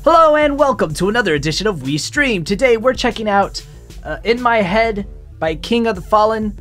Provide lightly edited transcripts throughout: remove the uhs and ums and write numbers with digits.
Hello and welcome to another edition of We Stream. Today we're checking out In My Head by King of the Fallen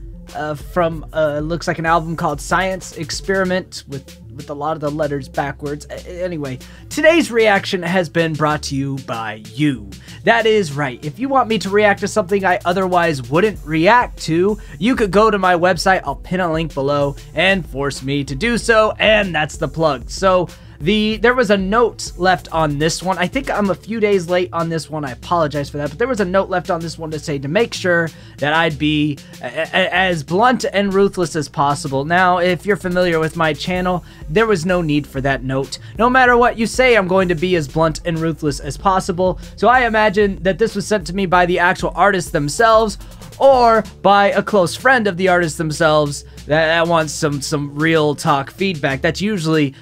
from looks like an album called Science Experiment with a lot of the letters backwards. Anyway, today's reaction has been brought to you by you. That is right. If you want me to react to something I otherwise wouldn't react to, you could go to my website, I'll pin a link below, and force me to do so, and that's the plug. So there was a note left on this one. I think I'm a few days late on this one. I apologize for that. But there was a note left on this one to say to make sure that I'd be as blunt and ruthless as possible. Now, if you're familiar with my channel, there was no need for that note. No matter what you say, I'm going to be as blunt and ruthless as possible. So I imagine that this was sent to me by the actual artists themselves, or by a close friend of the artists themselves that wants some real talk feedback. That's usually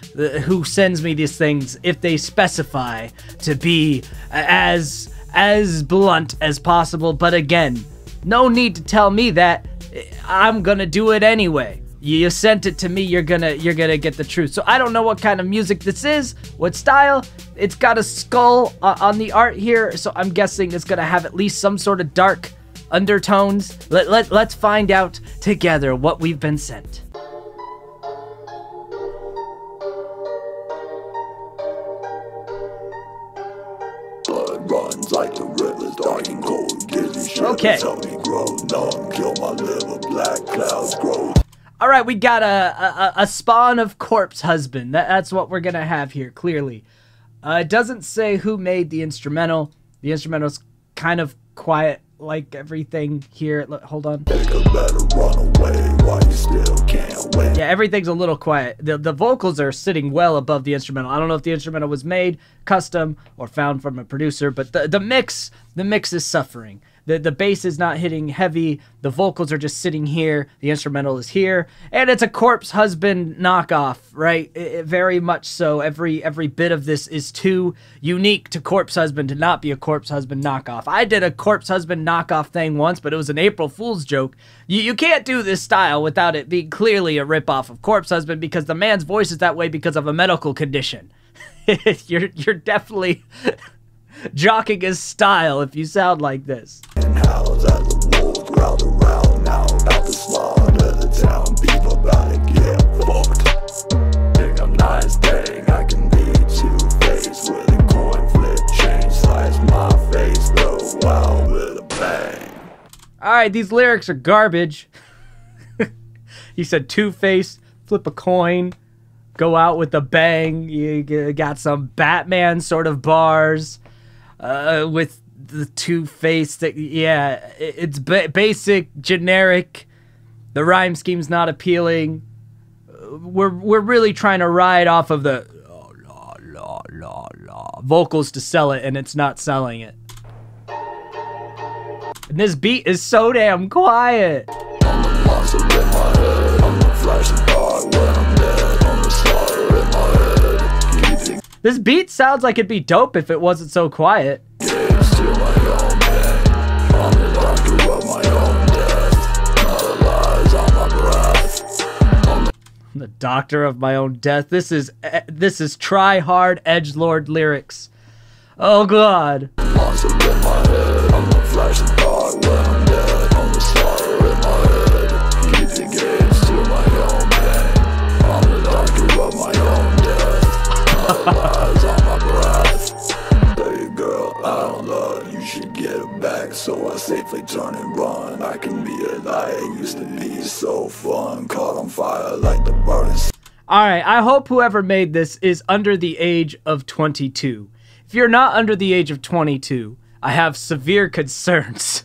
who sends me these things if they specify to be as blunt as possible. But again, no need to tell me that. I'm gonna do it anyway. You sent it to me, you're gonna get the truth. So I don't know what kind of music this is, what style. It's got a skull on the art here, so I'm guessing it's gonna have at least some sort of dark undertones. Let's find out together what we've been sent. Blood runs like the rivers, dark and cold. Okay. Kill my liver, black clouds grow. All right, we got a spawn of corpse husband. That's what we're gonna have here. Clearly, it doesn't say who made the instrumental. The instrumental's kind of quiet, like everything here. Hold on. Yeah, everything's a little quiet. The vocals are sitting well above the instrumental. I don't know if the instrumental was made custom or found from a producer, but the mix is suffering. The bass is not hitting heavy. The vocals are just sitting here. The instrumental is here, and it's a corpse husband knockoff, right? Very much so. Every bit of this is too unique to corpse husband to not be a corpse husband knockoff. I did a corpse husband knockoff thing once, but it was an April Fool's joke. You can't do this style without it being clearly a ripoff of corpse husband, because the man's voice is that way because of a medical condition. You're definitely jocking his style if you sound like this. And howls as the wolves growled around now about the slaughter of the town. People about to get fucked. Think I'm nice, dang, I can be two-faced with a coin flip, change slice my face, go wild with a bang. Alright, these lyrics are garbage. He said two-faced, flip a coin, go out with a bang. You got some Batman sort of bars. With the two-faced, yeah, it's basic, generic. The rhyme scheme's not appealing. We're really trying to ride off of the la la la la vocals to sell it, and it's not selling it. And this beat is so damn quiet. I'm the monster in my head. I'm the flashing bar when I'm dead. I'm the slaughter in my head. Keeping This beat sounds like it'd be dope if it wasn't so quiet. games to my own pain. I'm the doctor of my own death. Not lies on my breath. I'm The doctor of my own death. This is try hard edgelord lyrics. Oh god. the monster in my head. I'm the flashing bar when I'm dead. I'm the slaughter in my head. Keeping games to my own pain. I'm the doctor of my own death. Not lies on my breath. Baby girl, I don't love you, should get it back. So I safely turn and run. I can be a lie, it used to be so fun. Caught on fire like the burning. Alright, I hope whoever made this is under the age of 22. If you're not under the age of 22, I have severe concerns.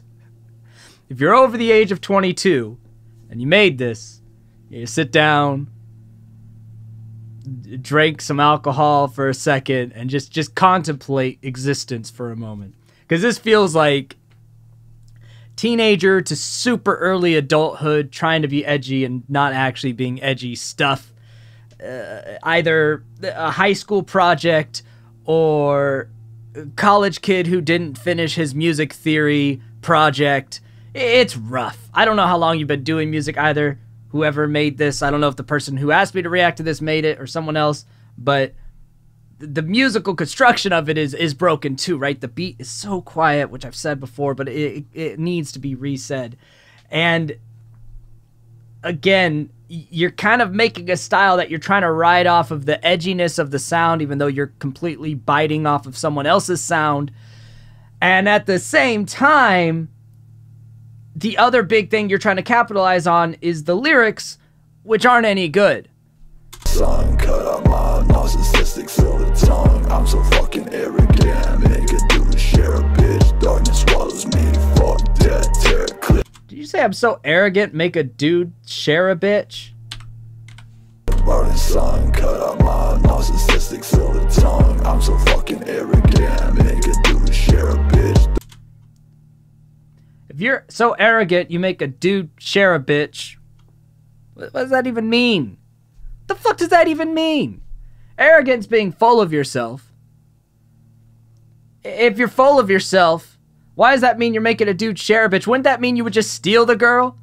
If you're over the age of 22 and you made this, you sit down, drink some alcohol for a second, and just contemplate existence for a moment. Because this feels like teenager to super early adulthood, trying to be edgy and not actually being edgy stuff. Either a high school project or a college kid who didn't finish his music theory project. It's rough. I don't know how long you've been doing music either. Whoever made this, I don't know if the person who asked me to react to this made it or someone else, but the musical construction of it is broken too, right? The beat is so quiet, which I've said before, but it needs to be resaid. And again, you're kind of making a style that you're trying to ride off of the edginess of the sound, even though you're completely biting off of someone else's sound. And at the same time, the other big thing you're trying to capitalize on is the lyrics, which aren't any good. Son, cut out my narcissistic silver tongue. I'm so fucking arrogant, make a dude share a bitch. Darkness swallows me, fuck that, tear clip. Did you say I'm so arrogant, make a dude share a bitch? Burning sun, cut out my narcissistic silver tongue. I'm so fucking arrogant, make a dude share a bitch. If you're so arrogant, you make a dude share a bitch. What does that even mean? The fuck does that even mean? Arrogance being full of yourself. If you're full of yourself, why does that mean you're making a dude share a bitch? Wouldn't that mean you would just steal the girl?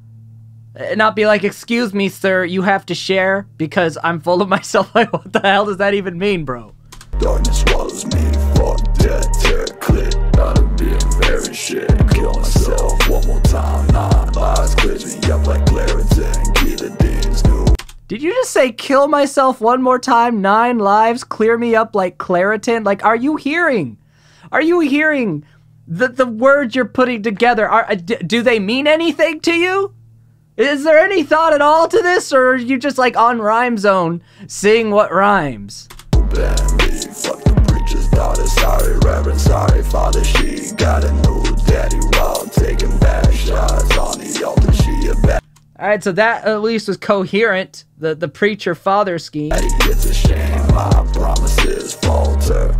And not be like, excuse me, sir, you have to share because I'm full of myself. Like, what the hell does that even mean, bro? Darkness swallows me, fuck that, tear clip. Gotta be embarrassed, shit, kill myself one more time. 9 lies clears me up like Pendleton, guillotines do. Did you just say kill myself one more time? 9 lives clear me up like Claritin? Like, are you hearing? Are you hearing the words you're putting together? Do they mean anything to you? Is there any thought at all to this, or are you just like on Rhyme Zone seeing what rhymes? Bambi, fuck the preacher's daughter, sorry Reverend, sorry Father, she got a new daddy while taking back shots on the altar, she a bad. Alright, so that at least was coherent, the preacher father scheme. It's a shame, my promises falter.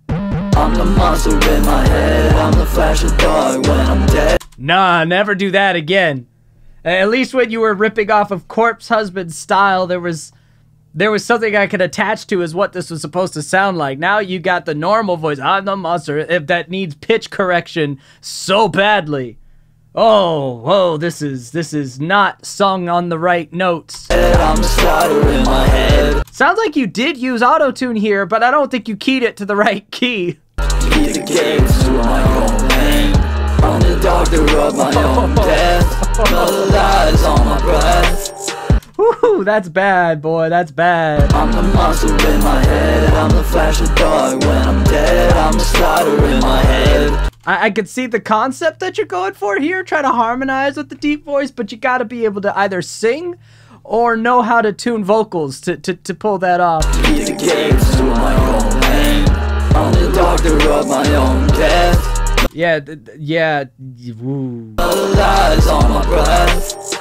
I'm the monster in my head, I'm the flash of dark when I'm dead. Nah, never do that again. At least when you were ripping off of Corpse Husband's style, there was something I could attach to as what this was supposed to sound like. Now you got the normal voice, I'm the monster, if that needs pitch correction so badly. Oh, this is not sung on the right notes. I'm a slider in my head. Sounds like you did use auto-tune here, but I don't think you keyed it to the right key. Key the gates to my own pain. I'm the doctor of my own death. The lies on my breath. Woohoo, that's bad, boy, that's bad. I'm the monster in my head. I'm the flash of dark when I'm dead. I'm the slider in my head. I could see the concept that you're going for here, try to harmonize with the deep voice, but you gotta be able to either sing or know how to tune vocals to pull that off. Key the gates to my own pain. I'm the doctor of my own death. Yeah, yeah, woo. The lies on my breath.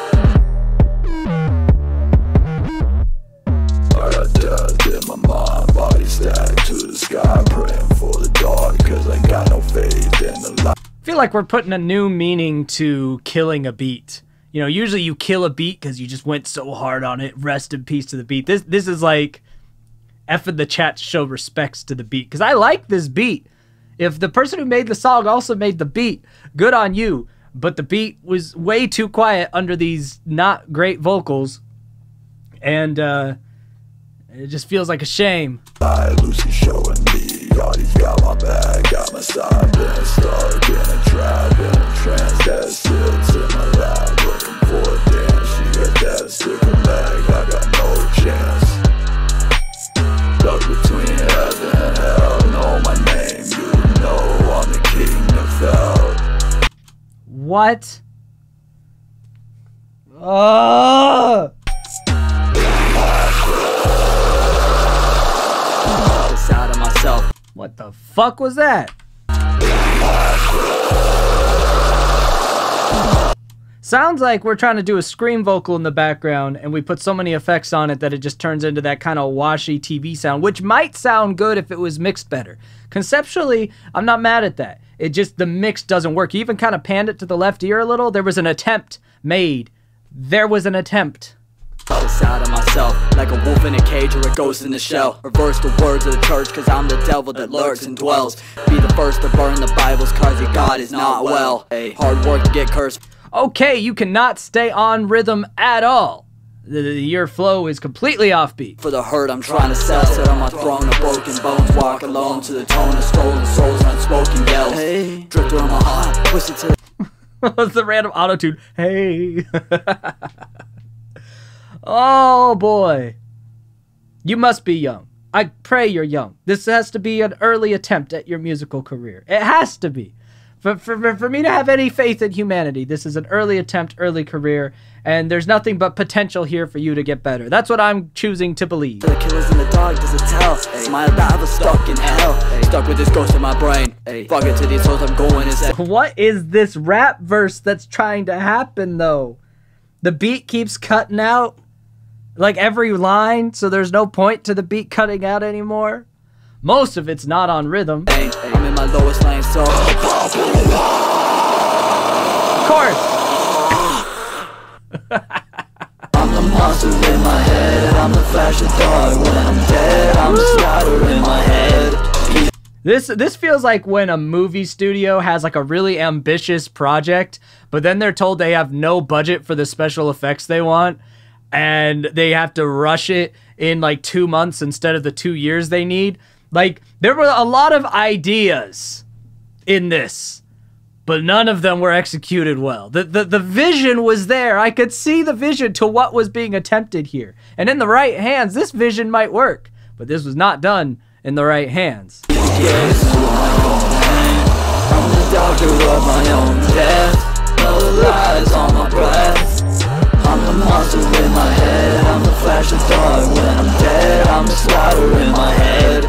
I got death in my mind, body stacked to the sky, praying for the dark, cause I got no faith in the light. I feel like we're putting a new meaning to killing a beat. You know, usually you kill a beat because you just went so hard on it. Rest in peace to the beat. This is like effing the chat to show respects to the beat, because I like this beat. If the person who made the song also made the beat, good on you. But the beat was way too quiet under these not great vocals. And it just feels like a shame. Lucy showing me, Yachty's got my back, got my side, been stuck in a trap, in a trance that sits in my lap, looking for a dance, she got that sticker leg, I got no chance. Stuck between heaven and hell, know my name, you know I'm the king that fell. What? Oh! Out of myself. What the fuck was that? Sounds like we're trying to do a scream vocal in the background and we put so many effects on it that it just turns into that kind of washy TV sound, which might sound good if it was mixed better. Conceptually, I'm not mad at that. It just, the mix doesn't work. You even kind of panned it to the left ear a little. There was an attempt made. There was an attempt. Out of myself, like a wolf in a cage or a ghost in a shell. Reverse the words of the church, cause I'm the devil that lurks and dwells. Be the first to burn the Bibles, cause your God is not well. Hey, hard work to get cursed. Okay, you cannot stay on rhythm at all. Your flow is completely offbeat. For the hurt I'm trying to sell, sit on my throne of broken bones, walk alone to the tone of stolen souls and unspoken yells. Hey, drifter on my heart, push it to the What's the random auto-tune? Hey. Oh boy. You must be young. I pray you're young. This has to be an early attempt at your musical career. It has to be. For me to have any faith in humanity, this is an early attempt, early career, and there's nothing but potential here for you to get better. That's what I'm choosing to believe. The killers in the dark, does it tell? My life is stuck in hell, stuck with this ghost in my brain. Fuck it to these souls, I'm going insane. What is this rap verse that's trying to happen, though? The beat keeps cutting out, like every line, so there's no point to the beat cutting out anymore. Most of it's not on rhythm. I'm in my lowest lane, so of course. I'm the monster in my head, I'm the flash of dark. When I'm dead, I'm the slider in my head. This feels like when a movie studio has like a really ambitious project, but then they're told they have no budget for the special effects they want, and they have to rush it in like 2 months instead of the 2 years they need. Like, there were a lot of ideas in this, but none of them were executed well. The vision was there. I could see the vision to what was being attempted here. And in the right hands, this vision might work, but this was not done in the right hands. I'm the doctor of my own death, no lies on my breath. I'm the monster in my head, I'm the flash of dark. When I'm dead, I'm the slider in my head.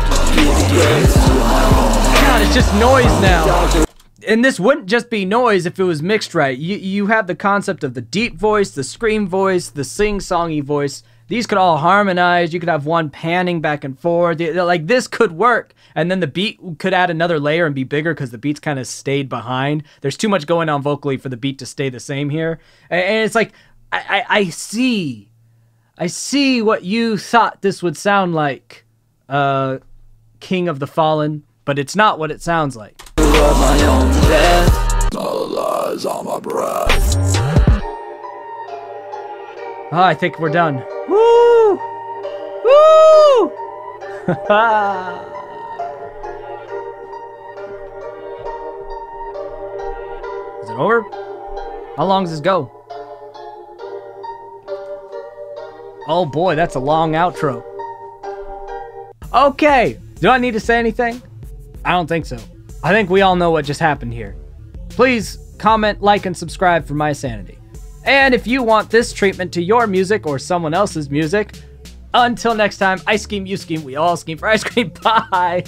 God, it's just noise now. And this wouldn't just be noise if it was mixed right. You have the concept of the deep voice, the scream voice, the sing-songy voice. These could all harmonize. You could have one panning back and forth. Like, this could work. And then the beat could add another layer and be bigger because the beat's kind of stayed behind. There's too much going on vocally for the beat to stay the same here. And it's like, I see what you thought this would sound like, King of the Fallen, but it's not what it sounds like. My own death, no lies on my breath. Oh, I think we're done. Woo! Woo! Is it over? How long does this go? Oh boy, that's a long outro. Okay, do I need to say anything? I don't think so. I think we all know what just happened here. Please comment, like, and subscribe for my sanity. And if you want this treatment to your music or someone else's music, until next time, I scheme, you scheme, we all scheme for ice cream. Bye!